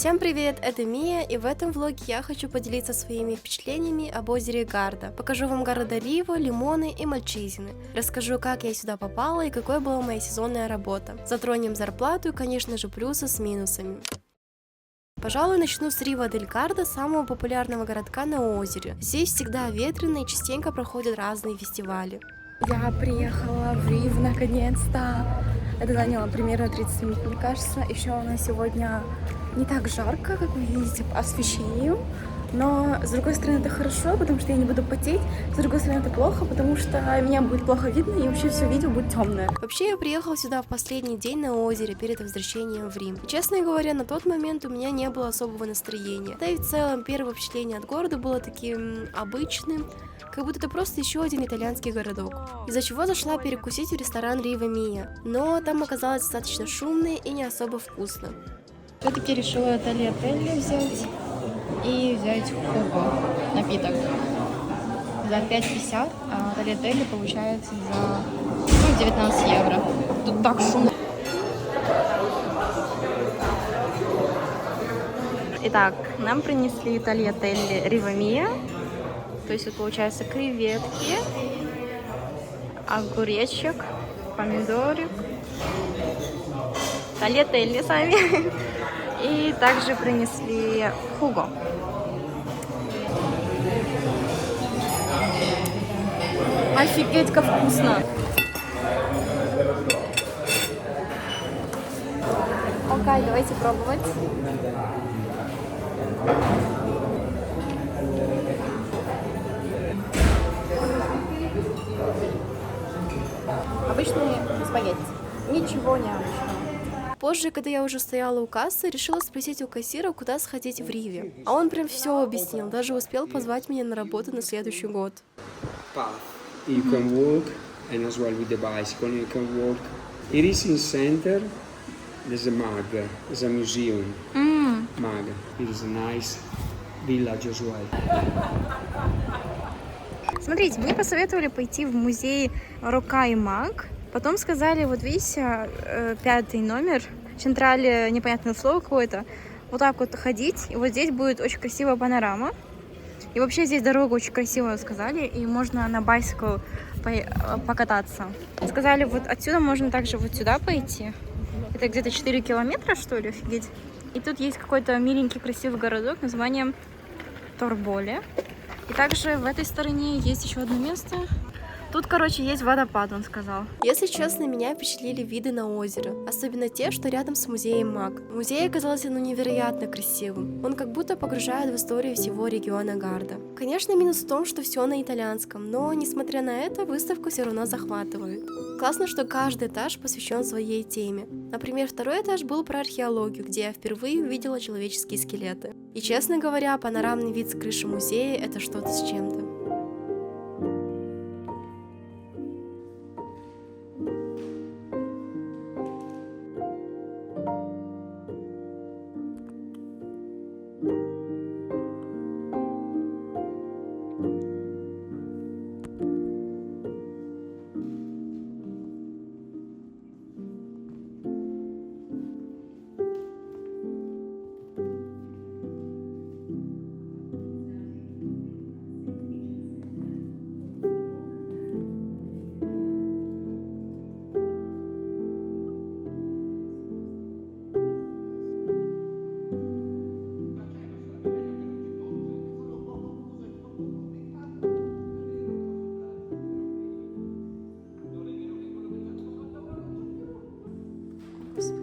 Всем привет, это Мия, и в этом влоге я хочу поделиться своими впечатлениями об озере Гарда. Покажу вам города Риво, Лимоны и Мальчизины. Расскажу, как я сюда попала и какой была моя сезонная работа. Затронем зарплату и, конечно же, плюсы с минусами. Пожалуй, начну с Риво дель Гарда, самого популярного городка на озере. Здесь всегда ветрено и частенько проходят разные фестивали. Я приехала в Рив наконец-то. Это заняло примерно 30 минут, мне кажется. Еще у нас сегодня не так жарко, как вы видите, по освещению. Но, с другой стороны, это хорошо, потому что я не буду потеть. С другой стороны, это плохо, потому что меня будет плохо видно, и вообще все видео будет темное. Вообще, я приехала сюда в последний день на озере перед возвращением в Рим. И, честно говоря, на тот момент у меня не было особого настроения. Да и в целом, первое впечатление от города было таким обычным, как будто это просто еще один итальянский городок. Из-за чего зашла перекусить в ресторан Риво Мия. Но там оказалось достаточно шумно и не особо вкусно. Все-таки решила Тальятелли взять и взять Хуго напиток. За 5,50, а Тальятелли получается за 19 евро. Тут так шумно. Итак, нам принесли Тальятелли Риво Мия. То есть это получается креветки, огуречек, помидорик, тальятелли сами. И также принесли Хуго. Офигеть, как вкусно! Окей, давайте пробовать. Обычные спагетти. Ничего необычного. Позже, когда я уже стояла у кассы, решила спросить у кассира, куда сходить в Риве. А он прям все объяснил, даже успел позвать меня на работу на следующий год. You can walk, and as well with the bicycle you can walk. It is in center. There's a mug. There's a museum. Mug. It is a nice village as well. Смотрите, мне посоветовали пойти в музей Рука и Маг. Потом сказали, вот видите, 5 номер, централе, непонятное слово какое-то, вот так вот ходить, и вот здесь будет очень красивая панорама. И вообще здесь дорога очень красивая, сказали, и можно на байсикл покататься. Сказали, вот отсюда можно также вот сюда пойти. Это где-то 4 километра, что ли, офигеть. И тут есть какой-то миленький красивый городок названием Торболе. И также в этой стороне есть еще одно место. Тут, короче, есть водопад, он сказал. Если честно, меня впечатлили виды на озеро, особенно те, что рядом с музеем Маг. Музей оказался невероятно красивым. Он как будто погружает в историю всего региона Гарда. Конечно, минус в том, что все на итальянском, но, несмотря на это, выставка все равно захватывает. Классно, что каждый этаж посвящен своей теме. Например, второй этаж был про археологию, где я впервые увидела человеческие скелеты. И, честно говоря, панорамный вид с крыши музея — это что-то с чем-то.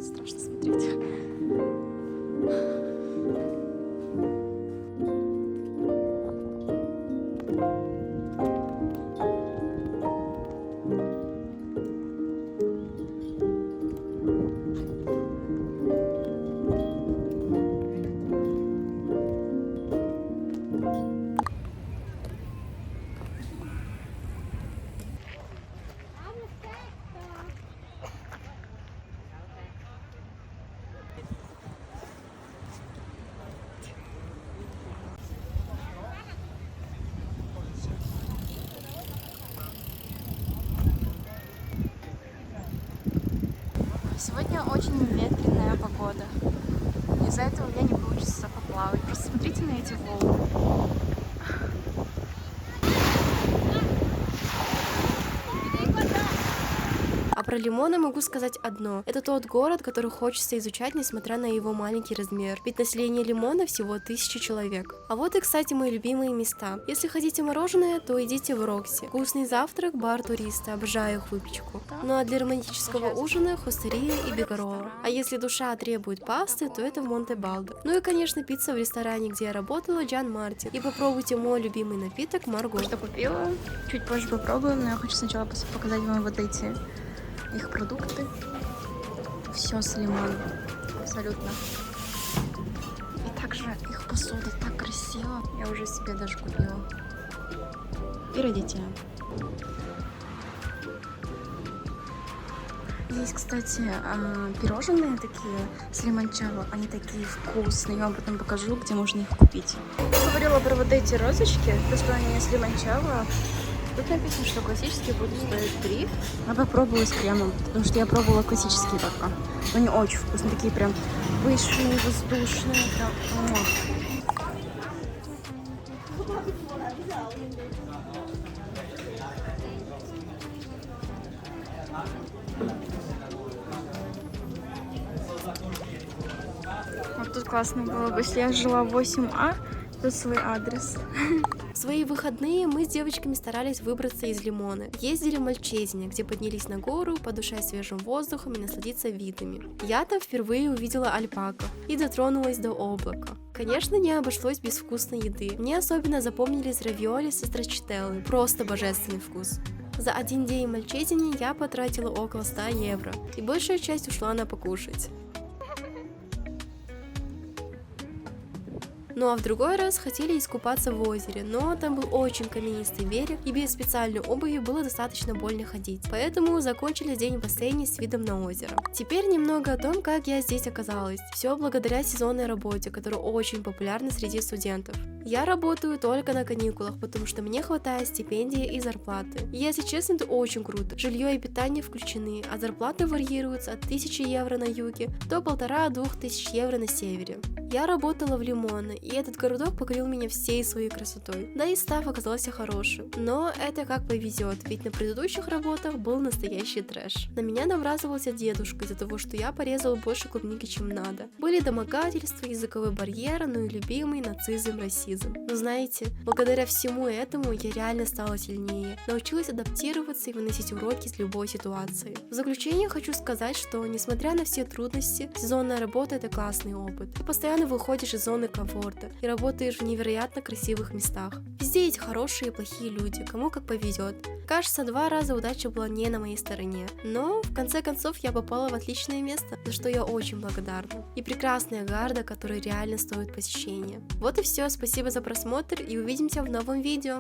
Страшно смотреть. Сегодня очень ветреная погода. из-за этого у меня не получится поплавать. Просто смотрите на эти волны. А про Лимоны могу сказать одно. Это тот город, который хочется изучать, несмотря на его маленький размер. Ведь население Лимона всего 1000 человек. А вот и, кстати, мои любимые места. Если хотите мороженое, то идите в Рокси. Вкусный завтрак, бар туриста, обожаю их выпечку. Ну а для романтического ужина Хостерия и Бегарола. А если душа требует пасты, то это в Монте-Балдо. Ну и, конечно, пицца в ресторане, где я работала, Джан Мартин. И попробуйте мой любимый напиток Марго. Что купила? Чуть позже попробуем, но я хочу сначала показать вам вот эти их продукты. Все с лимоном. Абсолютно. И также их посуда так красиво. Я уже себе даже купила. И родителям. Есть, кстати, пирожные такие с лимончелло. Они такие вкусные. Я вам потом покажу, где можно их купить. Я говорила про вот эти розочки, то, что они с лимончелло. Тут написано, что классические будут стоить 3. Я попробую с кремом, потому что я пробовала классические только. Но они очень вкусные, такие прям пышные, воздушные. Прям. Вот тут классно было бы, если я жила в 8А, тут свой адрес. В свои выходные мы с девочками старались выбраться из Лимона. Ездили в Мальчезине, где поднялись на гору, подышать свежим воздухом и насладиться видами. Я там впервые увидела альпаку и дотронулась до облака. Конечно, не обошлось без вкусной еды. Мне особенно запомнились равиоли со страчителлой. Просто божественный вкус. За один день в Мальчезине я потратила около 100 евро, и большая часть ушла на покушать. Ну а в другой раз хотели искупаться в озере, но там был очень каменистый берег, и без специальной обуви было достаточно больно ходить. Поэтому закончили день в бассейне с видом на озеро. Теперь немного о том, как я здесь оказалась. Все благодаря сезонной работе, которая очень популярна среди студентов. Я работаю только на каникулах, потому что мне хватает стипендии и зарплаты. И если честно, это очень круто. Жилье и питание включены, а зарплаты варьируются от 1000 евро на юге до 1500-2000 евро на севере. Я работала в Лимоне, и этот городок покорил меня всей своей красотой. Да и став оказался хорошим. Но это как повезет, ведь на предыдущих работах был настоящий трэш. На меня набрасывался дедушка из-за того, что я порезала больше клубники, чем надо. Были домогательства, языковой барьер, ну и любимый нацизм, расизм. Но знаете, благодаря всему этому я реально стала сильнее, научилась адаптироваться и выносить уроки из любой ситуации. В заключение хочу сказать, что несмотря на все трудности, сезонная работа — это классный опыт. Ты постоянно выходишь из зоны комфорта и работаешь в невероятно красивых местах. Везде есть хорошие и плохие люди, кому как повезет. Кажется, 2 раза удача была не на моей стороне, но в конце концов я попала в отличное место, за что я очень благодарна. И прекрасная Гарда, которая реально стоит посещения. Вот и все, спасибо за просмотр и увидимся в новом видео.